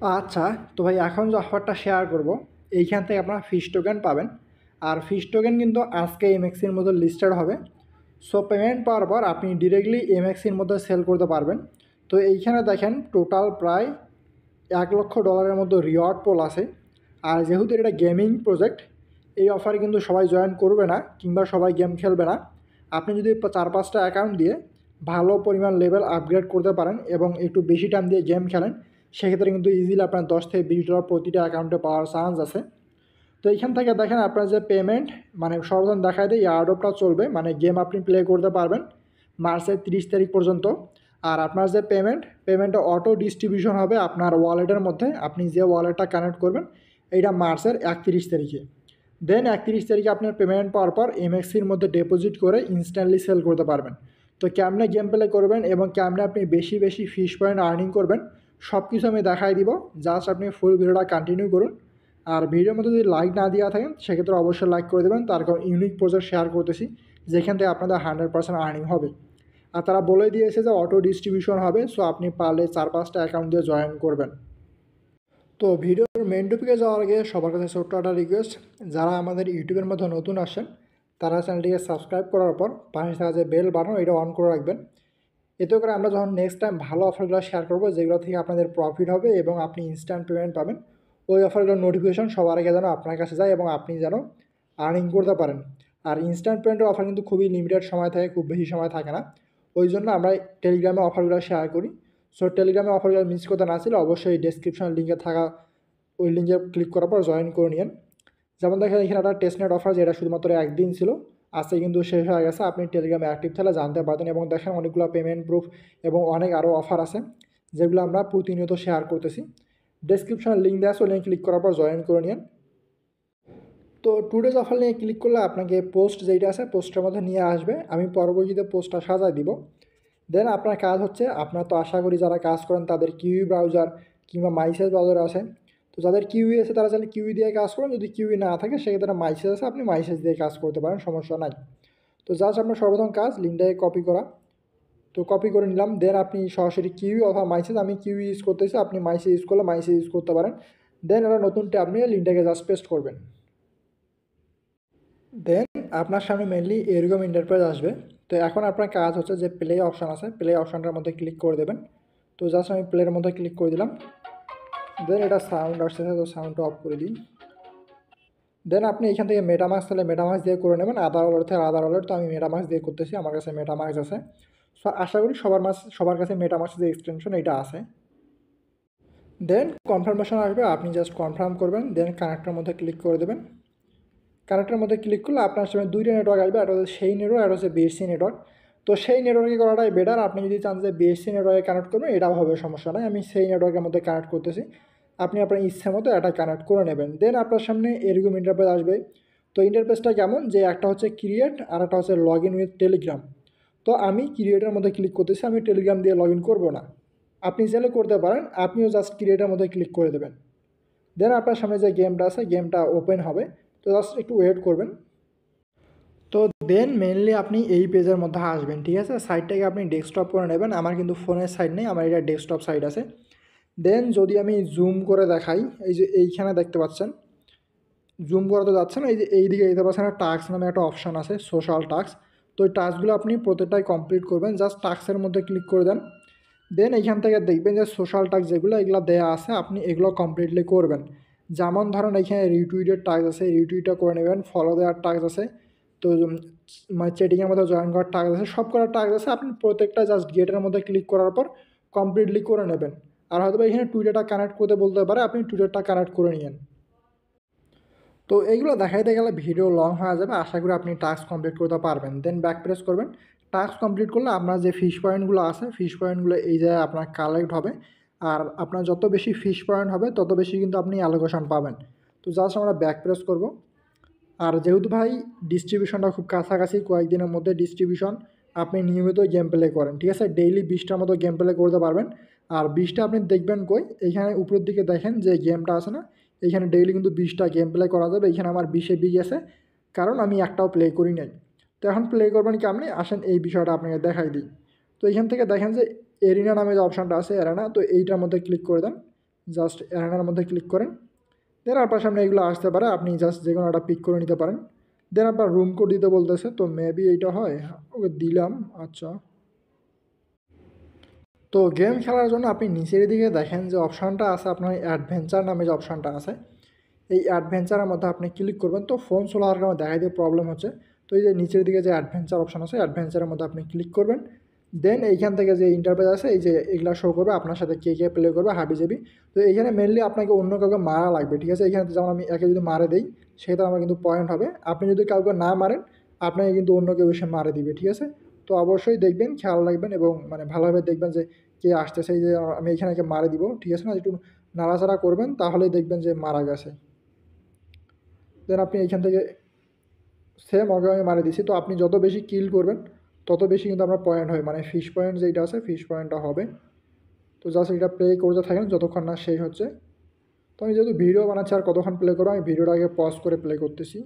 আচ্ছা, তো ভাই এখন যে অফারটা শেয়ার করব, এইখান থেকে আপনারা ফিশ টোকেন পাবেন। আর ফিশ টোকেন কিন্তু আজকে এমএক্সির মধ্যে লিস্টেড হবে। সো পেমেন্ট পাওয়ার পর আপনি ডিরেক্টলি এমএক্সির মধ্যে সেল করতে পারবেন। তো এইখানে দেখেন টোটাল প্রায় $1,00,000 মতো রিওয়ার্ড পোল আছে। আর যেহেতু এটা গেমিং প্রজেক্ট, এই অফারে কিন্তু সবাই জয়েন করবে না কিংবা সবাই গেম খেলবে না। আপনি যদি 4-5টা অ্যাকাউন্ট দিয়ে ভালো পরিমাণ লেভেল আপগ্রেড করতে পারেন এবং একটু বেশি টাইম দিয়ে গেম খেলেন, সেক্ষেত্রে কিন্তু ইজিলি আপনার $10 থেকে $20 প্রতিটা অ্যাকাউন্টে পাওয়ার চান্স আছে। তো এইখান থেকে দেখেন আপনার যে পেমেন্ট মানে সর্বপ্রথম দেখায় দেয় এয়ারড্রপটা চলবে, মানে গেম আপনি প্লে করতে পারবেন মার্চের 30 তারিখ পর্যন্ত। আর আপনার যে পেমেন্টটা অটো ডিস্ট্রিবিউশন হবে আপনার ওয়ালেটের মধ্যে, আপনি যে ওয়ালেটটা কানেক্ট করবেন এইটা মার্চের 31 তারিখে। দেন 31 তারিখে আপনার পেমেন্ট পাওয়ার পর এমএক্সির মধ্যে ডিপোজিট করে ইনস্ট্যান্টলি সেল করতে পারবেন। তো কেমনে গেম প্লে করবেন এবং কেমনে আপনি বেশি বেশি ফিশ পয়েন্ট আর্নিং করবেন সব কিছু আমি দেখাই দিব। জাস্ট আপনি ফুল ভিডিওটা কন্টিনিউ করুন। আর ভিডিওর মধ্যে যদি লাইক না দেওয়া থাকেন সেক্ষেত্রে অবশ্যই লাইক করে দেবেন, তার কারণ ইউনিক প্রজেক্ট শেয়ার করতেছি যেখান থেকে আপনাদের 100% আর্নিং হবে। আর তারা বলে দিয়েছে যে অটো ডিস্ট্রিবিউশন হবে, সো আপনি পারলে 4-5টা অ্যাকাউন্ট দিয়ে জয়েন করবেন। তো ভিডিওর মেন টপিকে যাওয়ার আগে সবার কাছে ছোট্ট একটা রিকোয়েস্ট, যারা আমাদের ইউটিউবের মধ্যে নতুন আসেন তারা চ্যানেলটিকে সাবস্ক্রাইব করার পর পাশে থাকা যে বেল বাটন এটা অন করে রাখবেন। এতে করে আমরা যখন নেক্সট টাইম ভালো অফারগুলো শেয়ার করবো যেগুলো থেকে আপনাদের প্রফিট হবে এবং আপনি ইনস্ট্যান্ট পেমেন্ট পাবেন, ওই অফারগুলোর নোটিফিকেশন সবার আগে যেন আপনার কাছে যায় এবং আপনি যেন আর্নিং করতে পারেন। আর ইনস্ট্যান্ট পেমেন্টের অফার কিন্তু খুবই লিমিটেড সময় থাকে, খুব বেশি সময় থাকে না। ওই জন্য আমরা টেলিগ্রামে অফারগুলো শেয়ার করি। সো টেলিগ্রামে অফারগুলো মিস করতে না ছিল অবশ্যই ডেসক্রিপশন লিঙ্কে থাকা ওই লিঙ্কে ক্লিক করার পর জয়েন করে নিন। যেমন দেখেন এখানে একটা টেস্টনেট অফার যেটা শুধুমাত্র একদিন ছিল, আজকে কিন্তু শেষ হয়ে গেছে। আপনি টেলিগ্রামে অ্যাক্টিভ থাকলে জানতে পারতেন এবং দেখেন অনেকগুলো পেমেন্ট প্রুফ এবং অনেক আরও অফার আছে যেগুলো আমরা প্রতিনিয়ত শেয়ার করতেছি। ডেসক্রিপশনে লিঙ্ক দেওয়া আছে, লিঙ্ক ক্লিক করার পর জয়েন করে নিন। তো টুডেজ অফার নিয়ে ক্লিক করলে আপনাকে পোস্ট যেটা আছে পোস্টের মধ্যে নিয়ে আসবে, আমি পরবর্তীতে পোস্টটা সাজায় দিব। দেন আপনার কাজ হচ্ছে, আপনার তো আশা করি যারা কাজ করেন তাদের কিউই ব্রাউজার কিংবা মাইসেজ ব্রাউজার আছে। তো যাদের কিউই আছে তারা চাইলে কিউই দিয়ে কাজ করেন, যদি কিউই না থাকে সেক্ষেত্রে মাইসেজ আছে, আপনি মাইসেজ দিয়ে কাজ করতে পারেন, সমস্যা নাই। তো জাস্ট আপনার সর্বপ্রথম কাজ লিঙ্কটাকে কপি করা। তো কপি করে নিলাম। দেন আপনি সরাসরি কিউই অথবা মাইসেজ, আমি কিউই ইউজ করতেছি, আপনি মাইসেজ ইউজ করলে মাইসেজ ইউজ করতে পারেন। দেন একটা নতুন ট্যাব নিয়ে লিঙ্কটাকে জাস্ট পেস্ট করবেন। দেন আপনার সামনে মেনলি এরকম ইন্টারপ্রাইজ আসবে। তো এখন আপনার কাজ হচ্ছে যে প্লে অপশান আছে, প্লে অপশানটার মধ্যে ক্লিক করে দেবেন। তো জাস্ট আমি প্লের মধ্যে ক্লিক করে দিলাম। দেন এটা সাউন্ড আসছে, তো সাউন্ডটা অফ করে দিই। দেন আপনি এখান থেকে মেটামাক্স তাহলে মেটামাক্স দিয়ে করে নেবেন, আদার ওয়ালেট থেকে আদার ওয়ালেট। তো আমি মেটামাক্স দিয়ে করতেছি, আমার কাছে মেটামাক্স আছে। সো আশা করি সবার কাছে মেটামাক্স যে এক্সটেনশন এটা আছে। দেন কনফার্মেশন আসবে, আপনি জাস্ট কনফার্ম করবেন। দেন কানেক্টের মধ্যে ক্লিক করে দেবেন। কানেক্টের মধ্যে ক্লিক করলে আপনার সামনে দুইটা নেটওয়ার্ক আসবে, একটা হচ্ছে সেই নেটওয়ার্ক আর হচ্ছে বিএসসি নেটওয়ার্ক। তো সেই নেটওয়ার্কে করাটাই বেটার। আপনি যদি চান যে বিএসসি নেটওয়ার্কে কানেক্ট করবেন এটাও হবে, সমস্যা নাই। আমি সেই নেটওয়ার্কের মধ্যে কানেক্ট করতেছি, আপনি আপনার ইচ্ছা মতো এটা কানেক্ট করে নেবেন। দেন আপনার সামনে এরকম ইন্টারফেস আসবে। তো ইন্টারফেসটা কেমন, যে একটা হচ্ছে ক্রিয়েট আর একটা হচ্ছে লগ ইন উইথ টেলিগ্রাম। তো আমি ক্রিয়েটের মধ্যে ক্লিক করতেছি, আমি টেলিগ্রাম দিয়ে লগ ইন করবো না। আপনি চাইলে করতে পারেন, আপনিও জাস্ট ক্রিয়েটের মধ্যে ক্লিক করে দেবেন। দেন আপনার সামনে যে গেমটা আছে গেমটা ওপেন হবে। তো জাস্ট একটু ওয়েট করবেন। তো দেন মেনলি আপনি এই পেজের মধ্যে আসবেন, ঠিক আছে। সাইটটাকে আপনি ডেস্কটপ করে নেবেন, আমার কিন্তু ফোনের সাইড নেই, আমার এটা ডেস্কটপ সাইট আছে। দেন যদি আমি জুম করে দেখাই, এই যে এইখানে দেখতে পাচ্ছেন, জুম করা তো যাচ্ছে না, এই যে এইদিকে দেখতে পাচ্ছেন টাস্ক নামে একটা অপশান আছে, সোশ্যাল টাস্ক। তো এই টাস্কগুলো আপনি প্রত্যেকটাই কমপ্লিট করবেন, জাস্ট টাস্কের মধ্যে ক্লিক করে দেন। দেন এইখান থেকে দেখবেন যে সোশ্যাল টাস্ক যেগুলো এগুলো দেওয়া আছে, আপনি এগুলো কমপ্লিটলি করবেন। যেমন ধরেন এখানে রিটুইটের টাস্ক আছে, রিটুইটটা করে নেবেন। ফলো দেওয়ার টাস্ক আছে, তো মানে চ্যাটিংয়ের মধ্যে জয়েন করার টাস্ক আছে, সব করার টাস্ক আছে। আপনি প্রত্যেকটা জাস্ট গেটের মধ্যে ক্লিক করার পর কমপ্লিটলি করে নেবেন। আর হয়তো এখানে টুইটারটা কানেক্ট করতে বলতে পারে, আপনি টুইটারটা কানেক্ট করে নিন। তো এইগুলো দেখাইতে গেলে ভিডিও লং হয়ে যাবে, আশা করি আপনি টাস্ক কমপ্লিট করতে পারবেন। দেন ব্যাক প্রেস করবেন। টাস্ক কমপ্লিট করলে আপনার যে ফিশ পয়েন্টগুলো আছে, ফিশ পয়েন্টগুলো এই জায়গায় আপনার কালেক্ট হবে। আর আপনার যত বেশি ফিশ পয়েন্ট হবে তত বেশি কিন্তু আপনি অ্যালোকেশন পাবেন। তো জাস্ট আমরা ব্যাক প্রেস করব। আর যেহেতু ভাই ডিস্ট্রিবিউশনটা খুব কাছাকাছি, কয়েকদিনের মধ্যে ডিস্ট্রিবিউশন, আপনি নিয়মিত গেম প্লে করেন, ঠিক আছে। ডেইলি 20টার মতো গেম প্লে করতে পারবেন। আর 20টা আপনি দেখবেন কই, এইখানে উপরের দিকে দেখেন যে গেমটা আছে না, এইখানে ডেইলি কিন্তু 20টা গেম প্লে করা যাবে। এইখানে আমার 20-এ 20 আছে, কারণ আমি একটাও প্লে করি নাই। তো এখন প্লে করবেন কেমনি, আসেন এই বিষয়টা আপনাকে দেখাই দিই। তো এইখান থেকে দেখেন যে এরিনা নামে যে অপশানটা আছে, এরিনা, তো এইটার মধ্যে ক্লিক করে দেন। জাস্ট অ্যারেনার মধ্যে ক্লিক করেন। দেন আপনার সামনে এগুলো আসতে পারে, আপনি জাস্ট যে কোনো একটা পিক করে নিতে পারেন। দেন আপনার রুম কোড দিতে বলতেছে, তো মেবি এইটা হয়, ওকে দিলাম। আচ্ছা, তো গেম খেলার জন্য আপনি নিচের দিকে দেখেন যে অপশানটা আছে আপনার অ্যাডভেঞ্চার নামে যে অপশানটা আছে, এই অ্যাডভেঞ্চারের মধ্যে আপনি ক্লিক করবেন। তো ফোন স্লো হওয়ার কারণে দেখাই দিয়ে প্রবলেম হচ্ছে। তো এই যে নিচের দিকে যে অ্যাডভেঞ্চার অপশান আছে, অ্যাডভেঞ্চারের মধ্যে আপনি ক্লিক করবেন। দেন এইখান থেকে যে ইন্টারফেস আছে, এই যে এগুলা শো করবে আপনার সাথে কে কে প্লে করবে হাবিজাবি। তো এইখানে মেনলি আপনাকে অন্য কাউকে মারা লাগবে, ঠিক আছে। এখানে যেমন আমি একে যদি মারে দিই সেক্ষেত্রে আমার কিন্তু পয়েন্ট হবে। আপনি যদি কাউকে না মারেন আপনাকে কিন্তু অন্য কেউ এসে মারে দিবে, ঠিক আছে। তো অবশ্যই দেখবেন, খেয়াল রাখবেন এবং মানে ভালোভাবে দেখবেন যে কে আসতেছে। এই যে আমি এখানে একে মারে দিব, ঠিক আছে না, একটু নাড়াচাড়া করবেন তাহলেই দেখবেন যে মারা গেছে। দেন আপনি এইখান থেকে সেম ওকে আমি মারে দিছি। তো আপনি যত বেশি কিল করবেন তত বেশি কিন্তু আপনার পয়েন্ট হয়, মানে ফিশ পয়েন্ট যেটা আছে ফিশ পয়েন্টটা হবে। তো জাস্ট এটা প্লে করতে থাকেন যতক্ষণ না শেষ হচ্ছে। তো আমি যেহেতু ভিডিও বানাচ্ছি আর কতক্ষণ প্লে করবো, আমি ভিডিওটা আগে পজ করে প্লে করতেছি।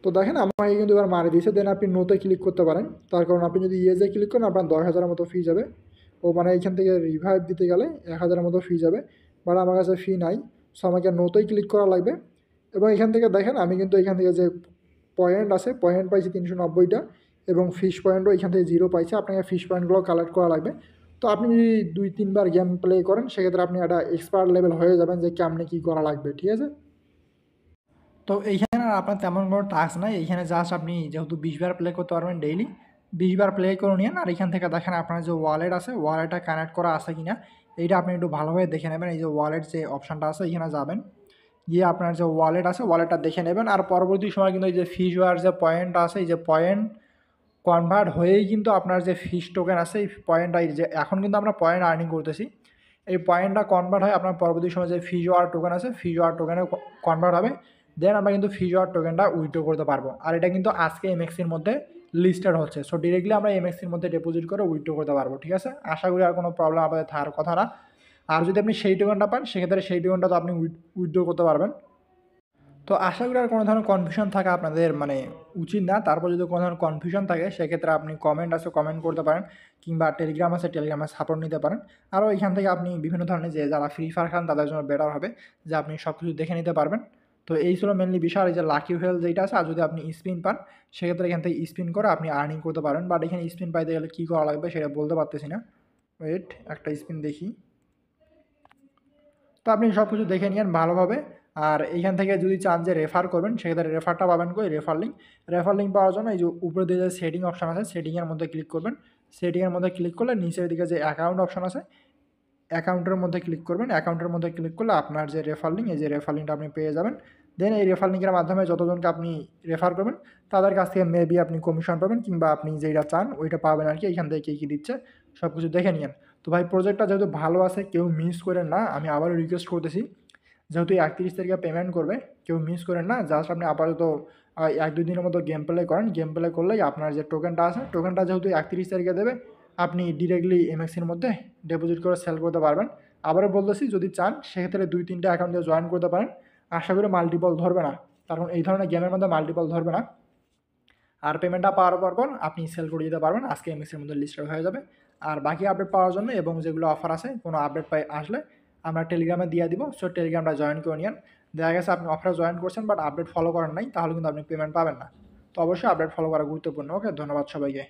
তো দেখেন আমাকে কিন্তু এবার মারে দিয়েছে। দেন আপনি নোতে ক্লিক করতে পারেন, তার কারণ আপনি যদি ইয়েজে ক্লিক করেন আপনার 10,000-এর মতো ফি যাবে। ও মানে এইখান থেকে রিভাইভ দিতে গেলে 1,000-এর মতো ফি যাবে, বাট আমার কাছে ফি নাই। সো আমাকে নোতেই ক্লিক করা লাগবে। এবং এখান থেকে দেখেন আমি কিন্তু এখান থেকে যে পয়েন্ট আছে, পয়েন্ট পাইছি 390টা, এবং ফিশ পয়েন্টও এখান থেকে 0 পাইছে। আপনাকে ফিশ পয়েন্টগুলো কালেক্ট করা লাগবে। তো আপনি যদি 2-3 বার গেম প্লে করেন সেক্ষেত্রে আপনি একটা এক্সপার্ট লেভেল হয়ে যাবেন যে কেমনে কী করা লাগবে, ঠিক আছে। তো এইখানে আর আপনার তেমন কোনো টাস্ক নাই, এইখানে জাস্ট আপনি যেহেতু 20 বার প্লে করতে পারবেন ডেইলি, 20 বার প্লে করে নিন। আর এখান থেকে দেখেন আপনার যে ওয়ালেট আছে, ওয়ালেটটা কানেক্ট করা আছে কিনা এইটা আপনি একটু ভালোভাবে দেখে নেবেন। এই যে ওয়ালেট যে অপশানটা আছে এখানে যাবেন, গিয়ে আপনার যে ওয়ালেট আছে ওয়ালেটটা দেখে নেবেন। আর পরবর্তী সময় কিন্তু এই যে ফিশ ওয়ার যে পয়েন্ট আছে, এই যে পয়েন্ট কনভার্ট হয়েই কিন্তু আপনার যে ফিশ টোকেন আছে এই পয়েন্টটা, এই যে এখন কিন্তু আমরা পয়েন্ট আর্নিং করতেছি, এই পয়েন্টটা কনভার্ট হয় আপনার পরবর্তী সময় যে ফিজ ওয়ার টোকেন আছে ফিজ ওয়ার টোকেনে কনভার্ট হবে। দেন আমরা কিন্তু ফিজ ওয়ার টোকেনটা উইথড্র করতে পারবো। আর এটা কিন্তু আজকে এমএক্সির মধ্যে লিস্টেড হচ্ছে। সো ডিরেক্টলি আমরা এমএক্সির মধ্যে ডিপোজিট করে উইথড্র করতে পারবো, ঠিক আছে। আশা করি আর কোনো প্রবলেম আপনাদের থাকার কথা না। আর যদি আপনি সেই টোকেনটা পান সেক্ষেত্রে সেই টোকেনটা তো আপনি উইথড্র করতে পারবেন। তো আশা করি আর কোনো ধরনের কনফিউশন থাকা আপনাদের মানে উচিত না। তারপর যদি কোনো ধরনের কনফিউশন থাকে সেক্ষেত্রে আপনি কমেন্ট আছে কমেন্ট করতে পারেন, কিংবা টেলিগ্রাম আছে টেলিগ্রামে সাপোর্ট নিতে পারেন। আরও এখান থেকে আপনি বিভিন্ন ধরনের যে যারা ফ্রি ফায়ার খান তাদের জন্য বেটার হবে যে আপনি সব কিছু দেখে নিতে পারবেন। তো এই ছিল মেনলি বিষয়। আর এই যে লাকি হুয়েল যেটা আছে, আর যদি আপনি স্পিন পান সেক্ষেত্রে এখান থেকে স্পিন করে আপনি আর্নিং করতে পারেন। বাট এখানে স্পিন পাইতে গেলে কী করা লাগবে সেটা বলতে পারতেছি না। ওয়েট, একটা স্পিন দেখি। তো আপনি সব কিছু দেখে নিন ভালোভাবে। আর এইখান থেকে যদি চান যে রেফার করবেন সেক্ষেত্রে রেফারটা পাবেন কই, রেফার লিঙ্ক পাওয়ার জন্য এই যে উপরে দিয়ে যে সেটিং অপশান আছে সেটিংয়ের মধ্যে ক্লিক করবেন। সেটিংয়ের মধ্যে ক্লিক করলে নিচের দিকে যে অ্যাকাউন্ট অপশান আছে অ্যাকাউন্টের মধ্যে ক্লিক করবেন। অ্যাকাউন্টের মধ্যে ক্লিক করলে আপনার যে রেফার লিঙ্ক, এই যে রেফার লিঙ্কটা আপনি পেয়ে যাবেন। দেন এই রেফার লিঙ্কের মাধ্যমে যতজনকে আপনি রেফার করবেন তাদের কাছ থেকে মেবি আপনি কমিশন পাবেন, কিংবা আপনি যেটা চান ওইটা পাবেন আর কি। এখান থেকে কী কী দিচ্ছে সব কিছু দেখে নিন। তো ভাই প্রজেক্টটা যেহেতু ভালো আছে কেউ মিস করেন না, আমি আবারও রিকোয়েস্ট করতেছি, যেহেতু 31 তারিখে পেমেন্ট করবে কেউ মিস করেন না। জাস্ট আপনি আপাতত 1-2 দিনের মতো গেম প্লে করেন। গেম প্লে করলেই আপনার যে টোকেনটা আছে টোকেনটা যেহেতু 31 তারিখে দেবে আপনি ডিরেক্টলি এমএক্সির মধ্যে ডিপোজিট করে সেল করতে পারবেন। আবারও বলতেছি, যদি চান সেক্ষেত্রে 2-3টা অ্যাকাউন্ট দিয়ে জয়েন করতে পারেন। আশা করি মাল্টিপল ধরবে না, কারণ এই ধরনের গেমের মধ্যে মাল্টিপল ধরবে না। আর পেমেন্টটা পাওয়ার পর আপনি সেল করে দিতে পারবেন, আজকে এমএক্সির মধ্যে লিস্টেড হয়ে যাবে। আর বাকি আপডেট পাওয়ার জন্য এবং যেগুলো অফার আছে কোনো আপডেট আসলে আমরা টেলিগ্রামে দিয়ে দিব। সো টেলিগ্রামটা জয়েন করে নিন। দেখা গেছে আপনি অফারে জয়েন করছেন বাট আপডেট ফলো করেন নাই, তাহলে কিন্তু আপনি পেমেন্ট পাবেন না। তো অবশ্যই আপডেট ফলো করা গুরুত্বপূর্ণ। ওকে, ধন্যবাদ সবাইকে।